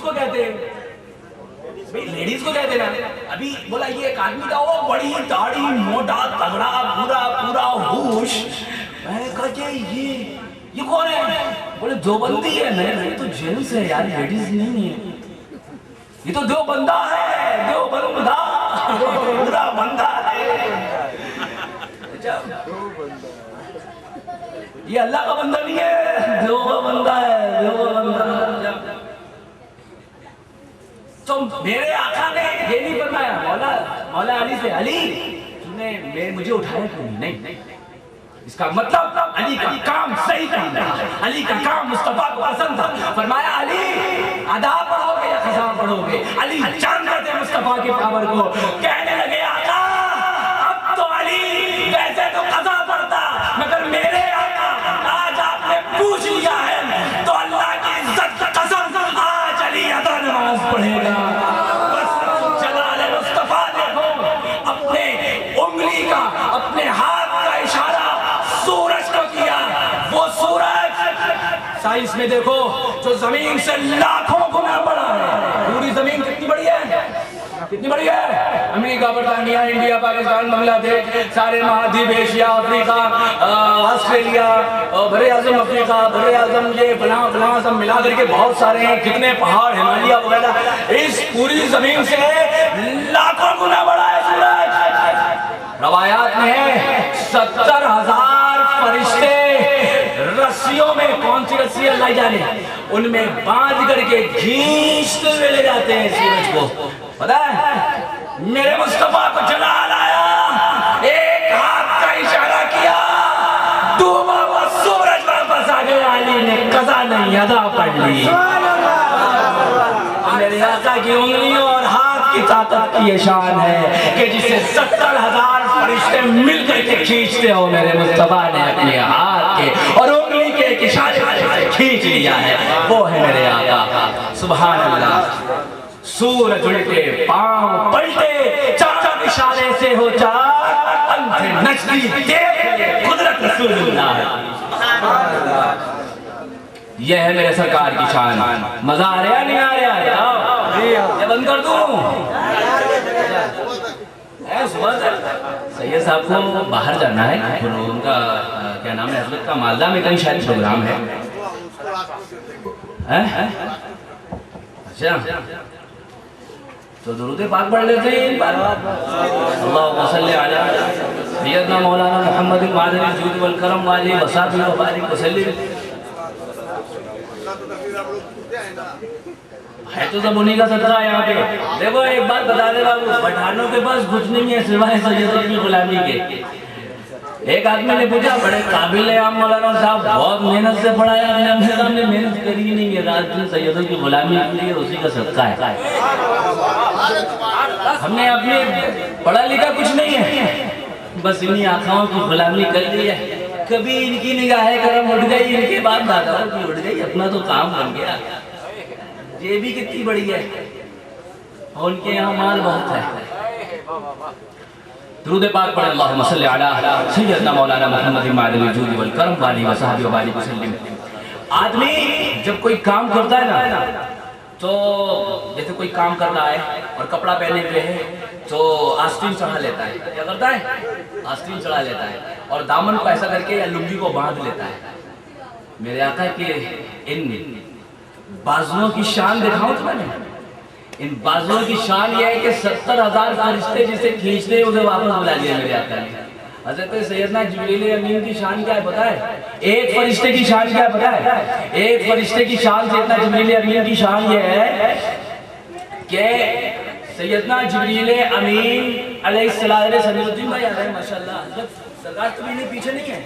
کو کہتے ہیں لیڈیز کو کہتے نا. ابھی بولا یہ ایک آدمی تھا وہ بڑی داڑھی موٹا تگڑا پورا ہوش. میں کہا کہ یہ کون ہے؟ بولے دیوبندی ہے. میں تو جینس ہے یار لیڈیز نہیں ہے. یہ تو دیوبندہ ہے دیوبندہ پورا بندہ ہے. یہ اللہ کا بندہ نہیں ہے دیوبندہ ہے دیوبندہ. تو میرے آقا نے یہ نہیں فرمایا مولا علی سے علی تم نے مجھے اٹھایا کیوں نہیں. اس کا مطلب علی کا کام صحیح کرنا ہے. علی کا کام مصطفیٰ کو پسند تھا. فرمایا علی ادا پڑھو گے یا قضا پڑھو گے؟ علی جانتے تھے مصطفیٰ کی پاور کو. کہنے لگے آقا اب تو علی ویسے تو قضا پڑھتا مگر میرے آقا آج آپ نے پوچھ لیا ہے تو اللہ کی عزت کا قسم آج علی ادا نماز پڑھے گا. بس جلال مصطفیٰ دیکھو اپنے انگلی کا اپنے ہاتھ کا اشارہ سورج کو کیا. وہ سورج سائنس میں دیکھو جو زمین سے لاکھوں گنا بڑا ہے. پوری زمین کتنی بڑی ہے؟ کتنی بڑی ہے؟ امریکہ برطانیہ انڈیا پاکستان بنگلہ دیش سارے مہادیپ ایشیا افریقہ آسٹریلیا براعظم افریقہ براعظم یہ فلاں سب ملا کر کے بہت سارے ہیں. کتنے پہاڑ ہمالیہ وغیرہ اس پوری زمین سے لاکھوں گنا بڑا ہے سورج. روایات میں ہے 70,000 فرشتے رسیوں میں. کون سی رسی اللہ جانے ان میں باندھ کر کے کھینچتے ہوئے لے جاتے ہیں سورج کو. پتہ ہے میرے مصطفیٰ کو جلال آیا ایک ہاتھ کا اشارہ کیا ڈوبا ہوا سورج واپس آ گیا. علی نے قضا نہیں ادا پڑھ لی. میرے آقا کی انگلیوں اور ہاتھ کی طاقت کی یہ شان ہے کہ جسے 70,000 فرشتے مل کر کے کھینچتے ہو میرے مصطفیٰ نے اپنے ہاتھ کے اور انگلی کے ایک اشارے سے کھینچ لیا ہے. وہ ہے میرے آقا. سبحان اللہ. سورج الٹے پاؤں پلٹے چار اشارے سے ہو چار انتھے نچتی دیکھ قدرت رسول اللہ. یہ ہے میرے سرکار کی شان. مزہ آ رہا نہیں آ رہا؟ یہ بند کر دوں. سید صاحب کو باہر جانا ہے. ان کا کیا نام ہے حضرت کا مالدہ میں کہیں شاید پروگرام ہے. اچھا تو درود پاک پڑھ لیتے ہیں. اللہم صلی علی سیدنا مولانا محمد معدن الجود والکرم والی وصحبہ وبارک وسلم. ہے تو سب انہی کا صدقہ یہاں پہ. دیکھو ایک بات بتا دے بابو پٹھانوں کے پاس کچھ نہیں ہے سوائے سیدوں کی غلامی کے. ایک آدمی نے پوچھا بڑے قابل ہیں آپ مولانا صاحب بہت محنت سے پڑھایا. ہم نے محنت کری نہیں ہے رات دن سیدوں کی غلامی کے لیے اسی کا صدقہ ہے. ہم نے اپنے پڑھا لکھا کچھ نہیں ہے بس انہی آنکھوں کی غلامی کر لی ہے. کبھی ان کی نگاہ کرم اٹھ گئی ان کے بعد داداؤں کی اٹھ گئی. اپنا تو کام بن گیا. یہ بھی کتنی بڑی ہے اور ان کے یہاں مال بہت ہے. درود پاک پڑھیں. اللہم صلی علی سیدنا مولانا محمد معدن الجود والکرم والی وصحبہ وبارک وسلم. آدمی جب کوئی کام کرتا ہے نا تو جیسے کوئی کام کر رہا ہے اور کپڑا پہنے ہوئے ہے تو آستین چڑھا لیتا ہے. کیا کرتا ہے؟ آستین چڑھا لیتا ہے اور دامن کو ایسا کر کے یا لنگی کو باندھ لیتا ہے. میرے آقا کہ ان بازوؤں کی شان دکھاؤں تو میں نے. ان بازوؤں کی شان یہ ہے کہ 70,000 فرشتے جسے کھینچتے ہیں اسے واپس بلا دیا میرے آقا نے. حضرت سیدنا جبریل امین کی شان کیا ہے پتہ ہے؟ ایک فرشتے کی شان کیا ہے پتہ ہے؟ ایک فرشتے کی شان سیدنا جبریل امین کی شان یہ ہے کہ سیدنا جبریل امین علیہ السلام سمیر الدین بھائی آ رہے ہیں ماشاءاللہ. حضرت سرکار تمہیں پیچھے نہیں ہے.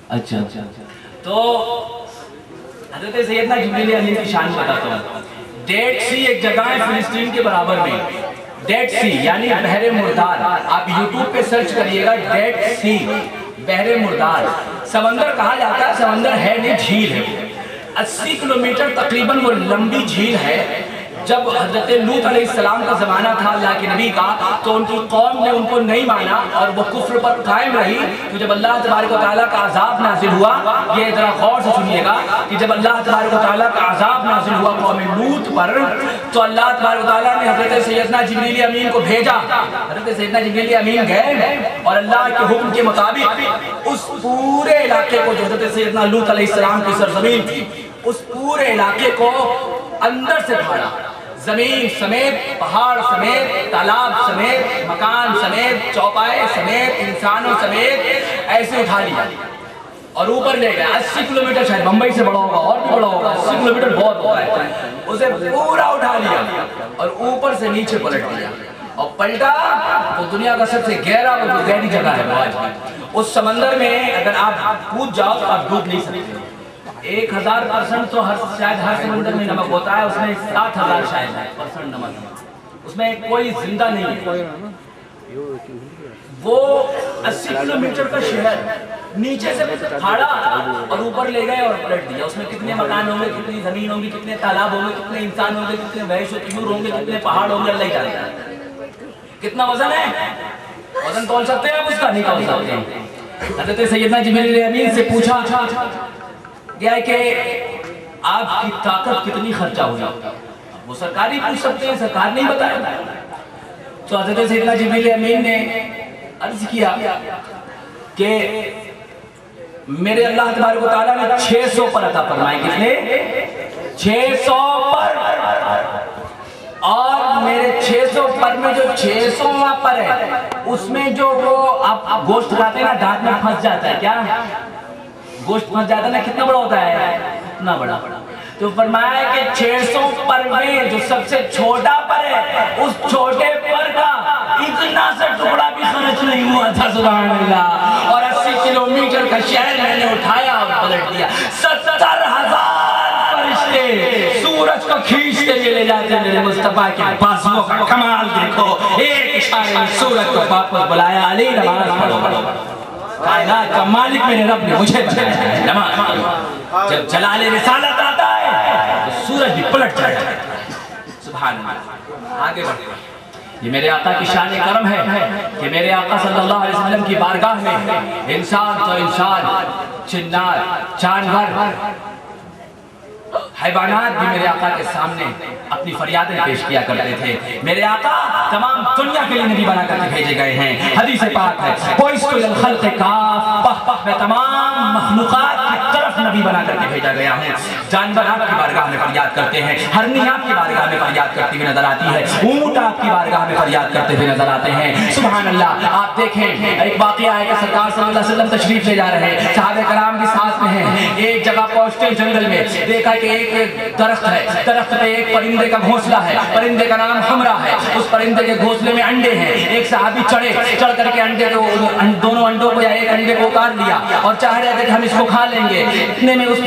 اچھا تو حضرت سیدنا جبریل امین کی شان بتاتا ہوں. ڈیڈ سی ایک جگہ ہے فلسطین کے برابر میں. ڈیڈ سی یعنی بحر مردار. آپ یوٹیوب پہ سرچ کریے گا ڈیڈ سی بحر مردار. سمندر کہا جاتا ہے سمندر ہے نہیں جھیل ہے. 80 کلومیٹر تقریباً وہ لمبی جھیل ہے جب حضرت لوط علیہ السلام کا زمانہ تھا اللہ کے نبی کا، تو ان کی قوم نے ان کو نہیں مانا اور وہ کفر پر قائم رہی. تو جب اللہ تبارک و تعالیٰ کا عذاب نازل ہوا، یہ ذرا غور سے سنیے گا کہ جب اللہ تبارک و تعالیٰ کا عذاب نازل ہوا قوم لوط پر، تو اللہ تبارک و تعالیٰ نے حضرت سیدنا جبریل امین کو بھیجا. حضرت سیدنا جبریل امین گئے اور اللہ کے حکم کے مطابق اس پورے علاقے کو جو حضرت سیدنا لوط علیہ السلام کی سرزمین تھی، اس پورے علاقے کو اندر سے پھاڑا. زمین سمیت، پہاڑ سمیت، تالاب سمیت، مکان سمیت، چوپائے سمیت، انسانوں سمیت ایسے اٹھا لیا اور اوپر لے گیا. 80 کلومیٹر، شاید بمبئی سے بڑا ہوگا اور بھی بڑا ہوگا، 80 کلومیٹر بہت ہوتا ہے. اسے پورا اٹھا لیا اور اوپر سے نیچے پلٹ دیا. اور پلٹا تو دنیا کا سب سے گہری جگہ ہے وہ آج بھی. اس سمندر میں اگر آپ کود جاؤ تو آپ ڈوب نہیں سکتے. 1000% تو شاید ہر سمندر میں نمک ہوتا ہے، اس میں 7000 شاید % نمک، اس میں کوئی زندہ نہیں ہے. وہ 80 کلومیٹر کا شہر نیچے سے پھاڑا اور اوپر لے گئے اور پلٹ دیا. اس میں کتنے مکان ہوں گے، کتنی زمین ہوں گی، کتنے تالاب ہوں گے، کتنے انسان ہوں گے، کتنے وحش و طیور ہوں گے، کتنے پہاڑ ہوں گے، اللہ ہی جانتا ہے. کتنا وزن ہے؟ وزن تول سکتے ہیں آپ اس کا؟ نہیں تول سکتے. حضرت سیدنا جبریل امین سے پوچھا گیا ہے کہ آپ کی طاقت کتنی خرچہ ہوئی؟ وہ سرکاری پوچھ سکتے ہیں، سرکار نہیں بتایا. تو حضرت سیدنا جبریل امین نے عرض کیا کہ میرے اللہ تبارک و تعالیٰ نے 600 پر عطا فرمائے. کتنے؟ 600 پر. اور میرے 600 پر میں جو 600واں پر ہے، اس میں جو وہ آپ گوشت کھاتے ہیں نا، دانت میں پھنس جاتا ہے. کیا گوشت پھنس جاتا ہے نا؟ کتنا بڑا ہوتا ہے؟ اتنا بڑا. تو فرمایا کہ 600 پر میں جو سب سے چھوٹا پر ہے، اس چھوٹے پر کا اتنا سا ٹکڑا بھی خرچ نہیں ہوا تھا. سبحان اللہ. اور 80 کلومیٹر کا شہر میں نے اٹھایا اور پلٹ دیا. 70,000 فرشتے سورج کو کھینچتے ہوئے لے جاتے ہیں. میرے مصطفیٰ کے بازوؤں کا کمال دیکھو. ایک اشارے میں سورج کو واپس بلایا. علی نماز پڑھو. کائنات کا مالک میرے رب نے مجھے بتایا ہے نماز پڑھو. جب جلال رسالت آتا ہے تو سورج بھی پلٹ جاتا ہے. سبحان اللہ. آگے بڑھتے ہیں. یہ میرے آقا کی شان کرم ہے کہ میرے آقا صلی اللہ علیہ وسلم کی بارگاہ میں انسان تو انسان، جنات، جانور، حیوانات بھی میرے آقا کے سامنے اپنی فریادیں پیش کیا کرتے تھے. میرے آقا تمام دنیا کے لیے نبی بنا کر کے بھیجے گئے ہیں. حدیث پاک ہے بعثت الی الخلق کافہ، میں تمام مخلوقات کی طرف نبی بنا کر کے بھیجا گیا ہوں. جانور آپ کی بارگاہ میں فریاد کرتے ہیں، ہرنی آپ کی بارگاہ میں فریاد کرتی ہوئی نظر آتی ہے، اونٹ آپ کی بارگاہ میں فریاد کرتے ہوئے نظر آتے ہیں. سبحان اللہ. آپ دیکھیں ایک واقعہ ہے کہ سرکار صلی اللہ علیہ وسلم تشریف لے جا رہے ہیں، صحابہ کرام بھی ساتھ میں ہیں. ایک جگہ پہنچتے جنگل میں، دیکھا کہ ایک درخت ہے، درخت پہ ایک پرندے کا گھونسلہ ہے، پرندے کا نام حمرہ ہے. اس پرندے کے گھونسلے میں انڈے ہیں. ایک صحابی چڑھ کر کے انڈے کو، دونوں انڈوں کو یا ایک انڈے کو اتار لیا اور چاہ رہے تھے کہ ہم اس کو کھا لیں گے. اتنے میں اس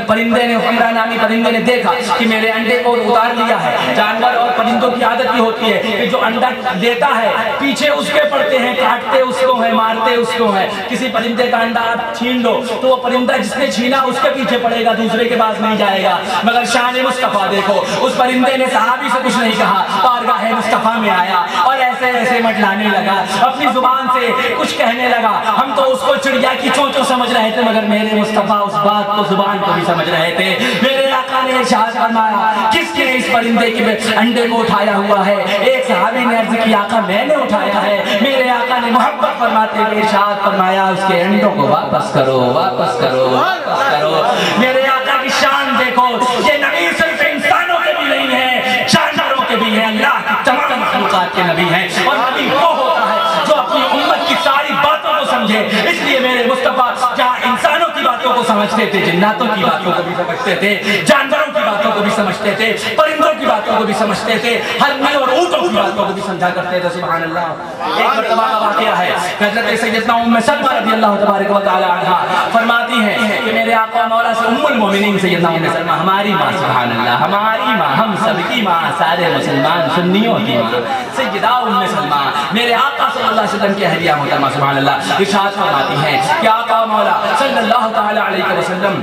پرندے نے، حمرہ نامی پرندے نے دیکھا کہ میرے انڈے کو اتار لیا ہے. جانور اور پرندوں کی عادت یہ ہوتی ہے کہ جو انڈا دیتا ہے پیچھے اس کے پڑتے ہیں، کاٹتے اس کو ہے، مارتے اس کو ہے. کسی پرندے کا انڈا آپ چھین لو تو وہ پرندہ جس نے چھینا اس کے پیچھے پڑے گا، دوسرے کے پاس نہیں جائے گا. مگر شان مصطفیٰ دیکھو، اس پرندے نے صحابی سے کچھ نہیں کہا، بارگاہ مصطفیٰ میں آیا اور ایسے ایسے مٹلانے لگا، اپنی زبان سے کچھ کہنے لگا. ہم تو اس کو چڑیا کی چونچوں سمجھ رہے تھے، مگر میرے مصطفیٰ اس بات کو زبان کو بھی سمجھ رہے تھے. میرے آقا نے ارشاد فرمایا کس نے اس پرندے کے انڈے کو اٹھایا ہوا ہے؟ ایک صحابی نے عرض کی آقا میں نے اٹھایا ہے. میرے آقا نے محبت فرماتے ہوئے ارشاد فرمایا اس کے انڈوں کو واپس کرو، واپس کرو، واپس کرو. میرے آقا کی شان دیکھو. یہ نبی صرف انسانوں کے بھی نہیں ہے، جانوروں کے بھی ہیں، اللہ کی تمام مخلوقات کے نبی ہیں. اور نبی وہ ہوتا ہے جو اپنی امت کی ساری باتوں کو سمجھے. اس لیے میرے مصطفیٰ جہاں انسانوں کی باتوں کو سمجھتے تھے، جناتوں کی باتوں کو بھی سمجھتے تھے، جانوروں کی باتوں کو بھی سمجھتے تھے، پرندوں کی باتوں کو بھی سمجھتے تھے، ہرنی اور اونٹوں کی باتوں کو بھی سمجھا کرتے تھے. سبحان اللہ. ایک مرتبہ کا واقعہ ہے، حضرت سیدنا ام سلمہ رضی اللہ تبارک و تعالی عنہا فرماتی ہیں کہ میرے آقا مولا سے ام المومنین سیدنا ام سلمہ ہماری ماں، سبحان اللہ، ہماری ماں، ہم سب کی ماں، سارے مسلمان سنیوں کی ماں سیدہ ام سلمہ میرے آقا صلی اللہ علیہ وسلم کی اہلیہ محترمہ سبحان اللہ ارشاد فرماتی ہیں کہ آقا مولا صلی اللہ تعالی علیہ وسلم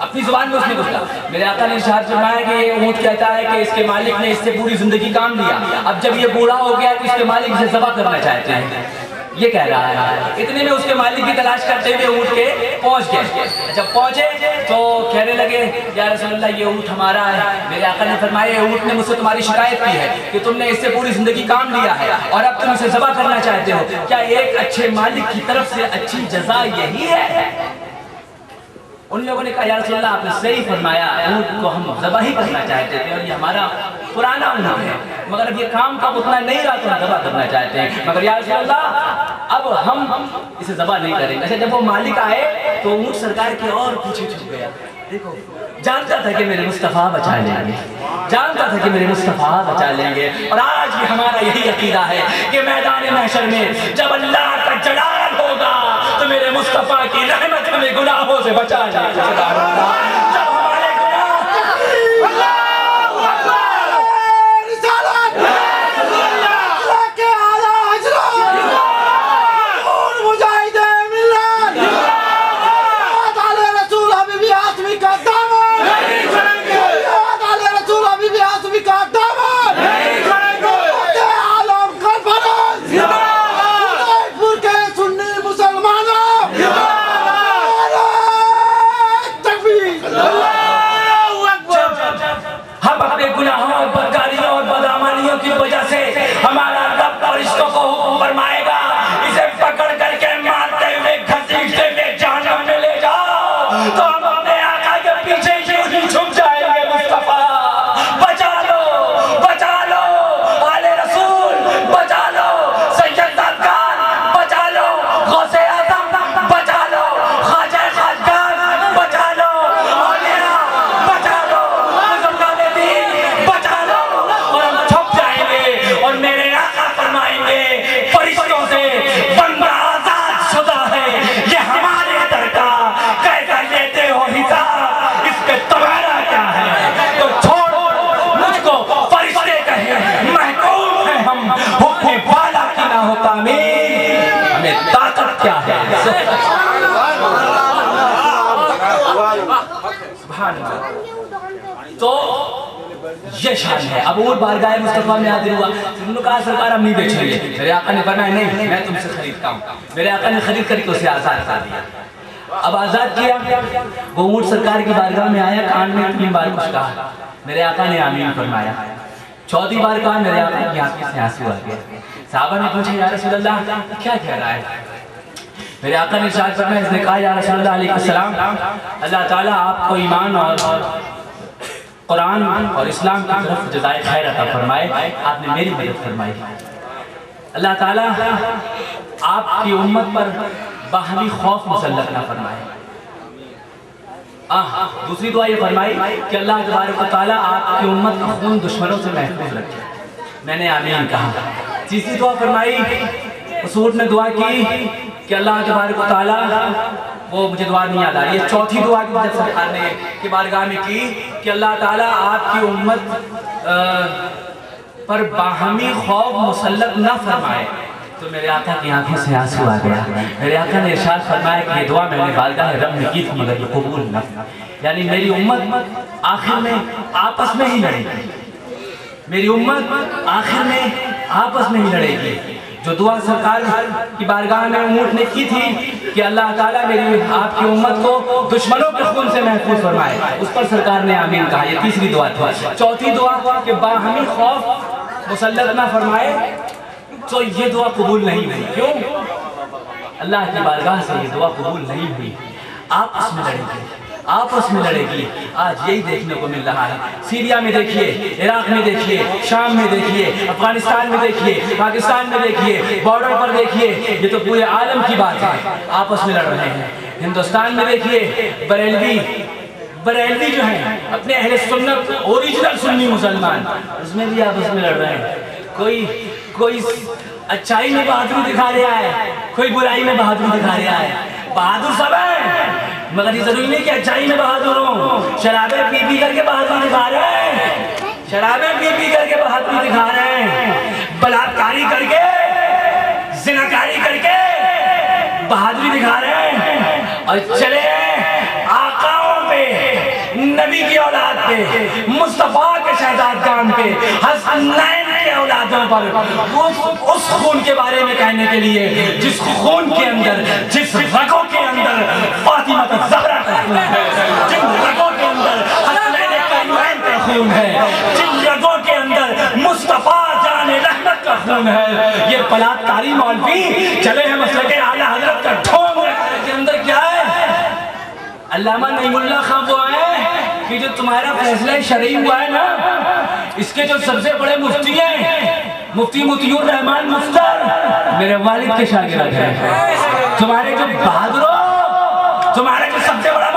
اپنی زبان میں اس نے کچھ کہا. میرے آقا نے ارشاد فرمایا کہ یہ اونٹ کہتا ہے کہ اس کے مالک نے اس سے پوری زندگی کام لیا, اب جب یہ بوڑھا ہو گیا تو اس کے مالک اسے ذبح کرنا چاہتے ہیں, یہ کہہ رہا ہے. اتنے میں اس کے مالک کی تلاش کرتے ہوئے اونٹ کے پہنچ گئے. جب پہنچے تو کہنے لگے یا رسول اللہ یہ اونٹ ہمارا ہے. میرے آقا نے فرمایا یہ اونٹ نے مجھ سے تمہاری شکایت کی ہے کہ تم نے اس سے پوری زندگی کام لیا ہے اور اب تم اسے ذبح کرنا چاہتے ہو, کیا ایک اچھے مالک کی طرف سے اچھی جزا یہی ہے؟ ان لوگوں نے کہا یا رسول اللہ آپ نے صحیح فرمایا, اونٹ کو ہم ذبح ہی کرنا چاہتے تھے اور یہ ہمارا پرانا اونٹ ہے, مگر اب یہ کام کا اتنا نہیں رہا تو ہم ذبح کرنا چاہتے ہیں, مگر یا رسول اللہ اب ہم اسے ذبح نہیں کریں گے. اچھا جب وہ مالک آئے تو اونٹ سرکار کے اور پیچھے چھپ گیا. دیکھو جانتا تھا کہ میرے مصطفیٰ بچا لیں گے, جانتا تھا کہ میرے مصطفیٰ بچا لیں گے. اور آج بھی ہمارا یہی عقیدہ ہے کہ میدان محشر میں جب اللہ کا جلال ہوگا تو میرے مصطفیٰ کی رحمت ہمیں گناہوں سے بچا لے گا. جب ہمارے گناہ کی وجہ سے ہمارا رب فرشتوں کو حکم فرمائے گا اسے پکڑ کر کے مارتے ہوئے گھسیٹتے ہوئے جہنم میں لے جاؤ, تو ہم اپنے آقا کے پیچھے یوں ہی چھپ جائیں گے. مصطفیٰ بچا لو آل رسول بچا لو, سید دادگان بچا لو, غوث اعظم بچا لو, خواجہ خاجگان بچا لو, اولیاء بچا لو, بزرگان دین بچا لو. اور ہم چھپ جائیں گے اور میرے آقا فرمائیں گے فرشتوں سے بندہ آزاد شدہ ہے, یہ ہمارے در کا کیسا لیتے ہو حساب, اس پہ تمہارا کیا ہے؟ تو چھوڑ مجھ کو فرشتے کہیں محکوم ہیں ہم, حکم والا کی نہ ہو تعمیر, ہمیں طاقت کیا ہے؟ سبحان اللہ. تو یہ شان ہے. اب اور بارگاہ مصطفیٰ میں حاضر ہوا, انہوں نے کہا سرکار ہم نہیں بیچیں گے. میرے آقا نے فرمایا نہیں میں تم سے خریدتا ہوں. میرے آقا نے خرید کر کے اسے آزاد کر دیا. اب آزاد کیا, وہ اونٹ سرکار کی بارگاہ میں آیا, کان میں 3 بار کچھ کہا, میرے آقا نے آمین فرمایا. 4تھی بار کہا, میرے آقا کی آنکھوں سے آنسو آ گیا. صحابہ نے پوچھا یا رسول اللہ کیا کہہ رہا ہے؟ میرے آقا نے ارشاد فرمایا, اس نے کہا یا رسول اللہ علیہ السلام اللہ تعالیٰ آپ کو ایمان اور قرآن اور اسلام کی طرف جزائے خیر عطا فرمائے, آپ نے میری مدد فرمائی. اللہ تعالیٰ آپ کی امت پر باہمی خوف مسلط نہ فرمائے. دوسری دعا یہ فرمائی کہ اللہ تبارک و تعالیٰ آپ کی امت کا خون دشمنوں سے محفوظ رکھے. میں نے آمین کہا. تیسری دعا فرمائی, اس اونٹ نے دعا کی کہ اللہ تبارک و تعالیٰ, وہ مجھے دعا نہیں یاد آ رہی ہے. 4تھی دعا کی جب سرکار نے کی بارگاہ میں کی کہ اللہ تعالیٰ آپ کی امت پر باہمی خوف مسلط نہ فرمائے, تو میرے آقا کی آنکھوں سے آنسو آ گیا. میرے آقا نے ارشاد فرمایا کہ یہ دعا میں نے بارگاہ رب میں کی تھی مگر یہ قبول نہ, یعنی میری امت آخر میں آپس میں ہی لڑے گی, میری امت آخر میں آپس میں ہی لڑے گی. جو دعا سرکار کی بارگاہ میں اونٹ نے کی تھی کہ اللہ تعالیٰ میری آپ کی امت کو دشمنوں کے خون سے محفوظ فرمائے, اس پر سرکار نے آمین کہا. یہ تیسری دعا تھی. 4تھی دعا کہ باہمی خوف مسلط نہ فرمائے, تو یہ دعا قبول نہیں ہوئی. کیوں؟ اللہ کی بارگاہ سے یہ دعا قبول نہیں ہوئی. آپس میں لڑے گی, آپس میں لڑے گی. آج یہی دیکھنے کو مل رہا ہے. سیریا میں دیکھیے, عراق میں دیکھیے, شام میں دیکھیے, افغانستان میں دیکھیے, پاکستان میں دیکھیے, بارڈر پر دیکھیے, یہ تو پورے عالم کی بات ہے, آپس میں لڑ رہے ہیں. ہندوستان میں دیکھیے, بریلوی جو ہیں اپنے اہل سنت اوریجنل سنی مسلمان, اس میں بھی آپس میں لڑ رہے ہیں. کوئی اچھائی میں بہادری دکھا رہا ہے, کوئی برائی میں بہادری دکھا رہا ہے. بہادر سب ہیں, مگر یہ ضروری نہیں کہ اچھائی میں بہادر ہوں. شرابیں پی پی کر کے بہادری دکھا رہے ہیں, شرابیں پی پی کر کے بہادری دکھا رہے ہیں, بلاکاری کر کے, زناکاری کر کے بہادری دکھا رہے ہیں. اور چلے آقاؤں پہ، نبی کی اولاد پہ، مصطفیٰ کے شہزادگان پہ، حسنین کے اولادوں پر، اس خون کے بارے میں کہنے کے لیے جس خون کے اندر، جس رگوں کے اندر فاطمہ الزہرا کا خون ہے، جن رگوں کے اندر حسنین کریمین کا خون ہے، جن رگوں کے اندر مصطفیٰ جان رحمت کا خون ہے، یہ پلات تاری مولوی چلے ہیں مسلک اعلیٰ حضرت کا ڈھونگ کے اندر کیا ہے؟ علامہ نعیم اللہ خان وہ آئے کہ جو تمہارا فیصلہ شرعی ہوا ہے نا، اس کے جو سب سے بڑے مفتی ہیں، مفتی مطیع الرحمان مفتر میرے والد کے شاگرد ہیں، تمہارے جو بہادروں، تمہارے جو سب سے بڑا